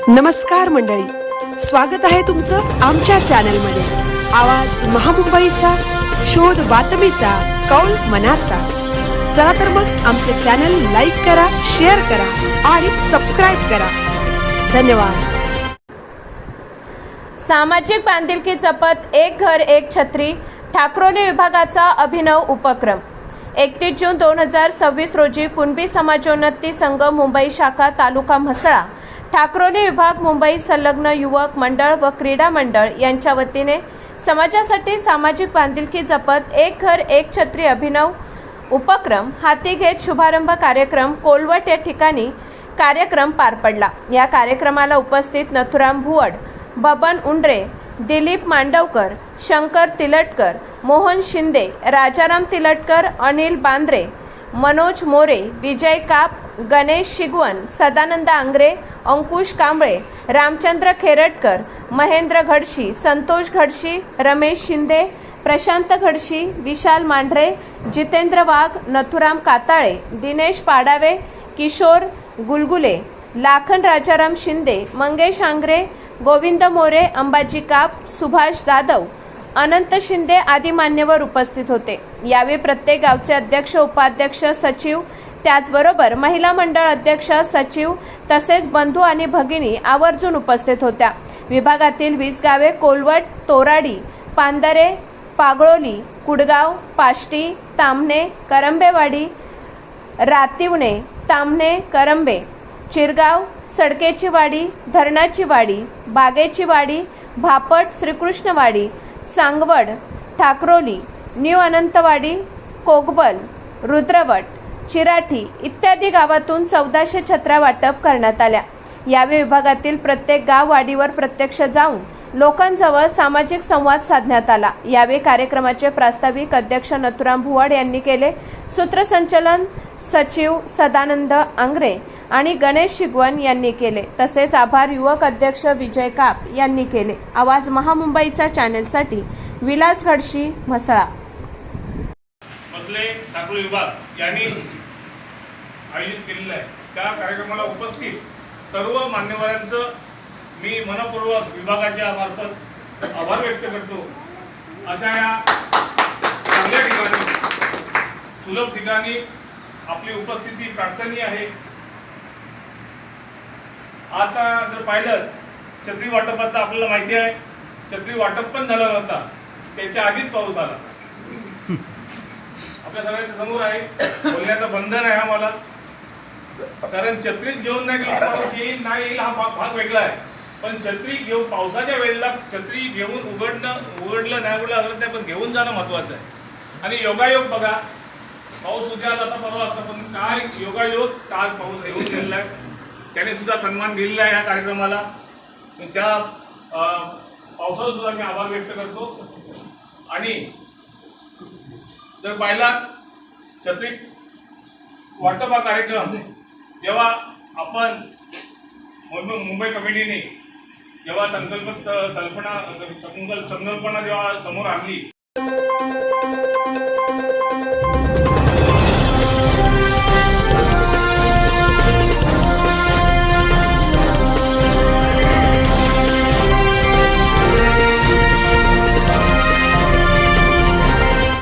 नमस्कार मंडळी, स्वागत आहे तुमचं आमच्या चॅनलमध्ये। आवाज महामुंबईचा, शोध बातमीचा, कौल मनाचा। चला तर मग आमचे चॅनल लाईक करा, शेअर करा आणि सबस्क्राइब करा। धन्यवाद। सामाजिक बांधिलकी जपत एक घर एक छत्री, ठाकरोली विभागाचा अभिनव उपक्रम। 31 जून 2026 रोजी कुणबी समाजोन्नती संघ मुंबई शाखा तालुका म्हसळा, ठाकरोली विभाग मुंबई संलग्न युवक मंडळ व क्रीडा मंडळ यांच्या वतीने समाजासाठी सामाजिक बांधिलकी जपत एक घर एक छत्री अभिनव उपक्रम हाती घेत शुभारंभ कार्यक्रम कोलवट या ठिकाणी कार्यक्रम पार पडला। या कार्यक्रमाला उपस्थित नथुराम भुवड, बबन उंडरे, दिलीप मांडवकर, शंकर तिलटकर, मोहन शिंदे, राजाराम तिलटकर, अनिल बांद्रे, मनोज मोरे, विजय काप, गणेश शिगवन, सदानंद आंग्रे, अंकुश कांबळे, रामचंद्र खेरटकर, महेंद्र घडशी, संतोष घडशी, रमेश शिंदे, प्रशांत घडशी, विशाल मांढरे, जितेंद्र वाघ, नथुराम काताळे, दिनेश पाडावे, किशोर गुलगुले, लाखन राजाराम शिंदे, मंगेश आंग्रे, गोविंद मोरे, अंबाजी काप, सुभाष जाधव, अनंत शिंदे आदी मान्यवर उपस्थित होते। यावेळी प्रत्येक गावचे अध्यक्ष, उपाध्यक्ष, सचिव, त्याचबरोबर महिला मंडळ अध्यक्ष, सचिव तसेच बंधू आणि भगिनी आवर्जून उपस्थित होत्या। विभागातील 20 गावे कोलवट, तोराडी, पांदरे, पागळोली, कुडगाव, पाष्टी, तामणे, करंबेवाडी, रातिवणे, तामणे, करंबे, चिरगाव, सडकेची वाडी, धरणाची वाडी, बागेची वाडी, भापट, श्रीकृष्णवाडी, सांगवड, ठाकरोली, न्यू अनंतवाडी, कोगबल, रुद्रवट, चिराठी इत्यादी गावातून 1400 छत्र्या वाटप करण्यात आल्या। यावेळी विभागातील प्रत्येक गाव वाडीवर प्रत्यक्ष जाऊन लोकांजवळ सामाजिक संवाद साधण्यात आला। यावेळी कार्यक्रमाचे प्रास्ताविक अध्यक्ष नथुराम भुवड यांनी केले। सूत्रसंचालन सचिव सदानंद आंग्रे आणि गणेश शिगवन यांनी केले। तसेच आभार युवक अध्यक्ष विजय काप यांनी केले। आवाज महामुंबईचा चॅनलसाठी विलास घडशी, म्हसळा। ठाकरोली विभाग यांनी आयोजित केलेला आहे त्या कार्यक्रमाला उपस्थित सर्व मान्यवरांचं मी मनपूर्वक विभागाच्या मार्फत आभार व्यक्त करतो। अशा या चांगल्या ठिकाणी, सुलभ ठिकाणी आपली उपस्थिती प्रार्थनीय आहे। आता जर पाहिलं छत्री वाटपाचं आपल्याला माहिती आहे, छत्री वाटप पण झाला नव्हता, त्याच्या आधीच पाऊस आला। आपल्या सगळ्यांच्या समोर आहे, बोलण्याचं बंधन आहे आम्हाला, कारण छत्रीच घेऊन नाही गेलो, पाऊस येईल नाही येईल हा भाग वेगळा आहे, पण छत्री घेऊन पावसाच्या वेळेला छत्री घेऊन उघडलं नाही उघडलं हरत नाही, पण घेऊन जाणं महत्वाचं आहे। आणि योगायोग बघा, पाऊस उद्या जाता परवा असता, पण काय योगायोग आज पाऊस येऊन गेलेला आहे, त्याने सुद्धा सन्मान दिलेला आहे या कार्यक्रमाला। त्या पावसाचा सुद्धा मी आभार व्यक्त करतो। आणि जर पाहिला छत्री वाटप हा कार्यक्रम जेव्हा आपण मुंबई कमिटीने जेव्हा संकल्पना जेव्हा समोर आणली,